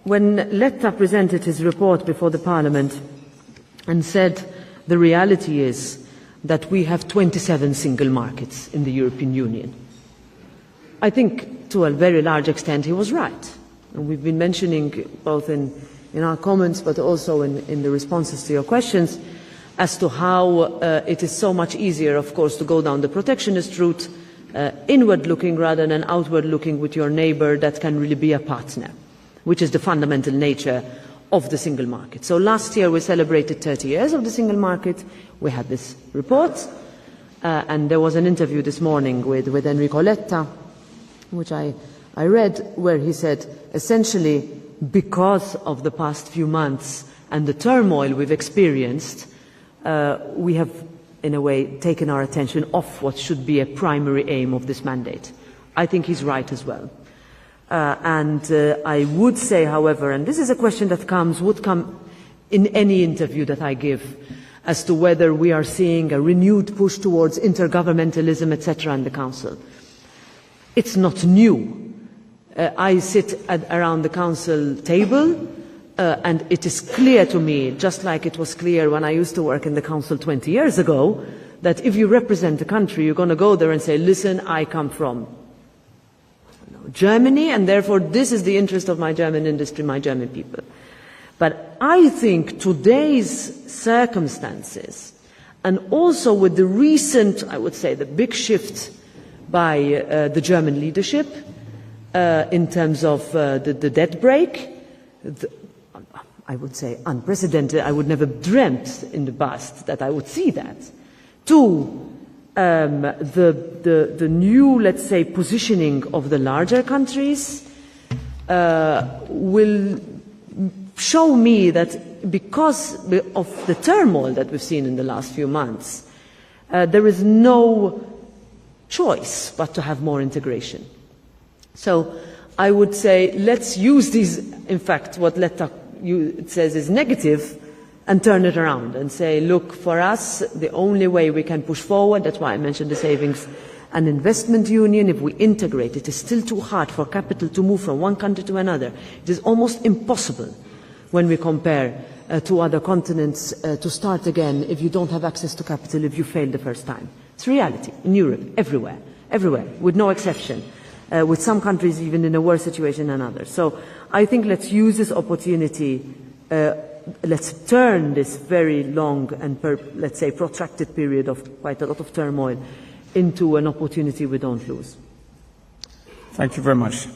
when Letta presented his report before the Parliament and said the reality is that we have 27 single markets in the European Union, I think to a very large extent he was right. And we've been mentioning both in our comments but also in the responses to your questions as to how it is so much easier, of course, to go down the protectionist route, inward-looking rather than outward-looking with your neighbour that can really be a partner, which is the fundamental nature of the single market. So last year we celebrated 30 years of the single market. We had this report, and there was an interview this morning with Enrico Letta, which I read, where he said, essentially, because of the past few months and the turmoil we've experienced, we have, in a way, taken our attention off what should be a primary aim of this mandate. I think he's right as well. I would say, however, and this is a question that would come in any interview that I give, as to whether we are seeing a renewed push towards intergovernmentalism, etc., in the Council. It's not new. I sit around the Council table, and it is clear to me, just like it was clear when I used to work in the Council 20 years ago, that if you represent a country, you're going to go there and say, listen, I come from Germany, and therefore this is the interest of my German industry, my German people. But I think today's circumstances, and also with the recent, I would say, the big shift by the German leadership in terms of the debt brake, I would say unprecedented. I would never have dreamt in the past that I would see that. Two, the new, let's say, positioning of the larger countries will show me that because of the turmoil that we've seen in the last few months, there is no choice but to have more integration. So I would say let's use these, in fact, what Letta says is negative, and turn it around and say, look, for us, the only way we can push forward, that's why I mentioned the savings and investment union, if we integrate, it is still too hard for capital to move from one country to another. It is almost impossible when we compare to other continents to start again if you don't have access to capital, if you failed the first time. It's reality in Europe, everywhere, with no exception, with some countries even in a worse situation than others. So I think let's use this opportunity. Let's turn this very long and, let's say, protracted period of quite a lot of turmoil into an opportunity we don't lose. Thank you very much.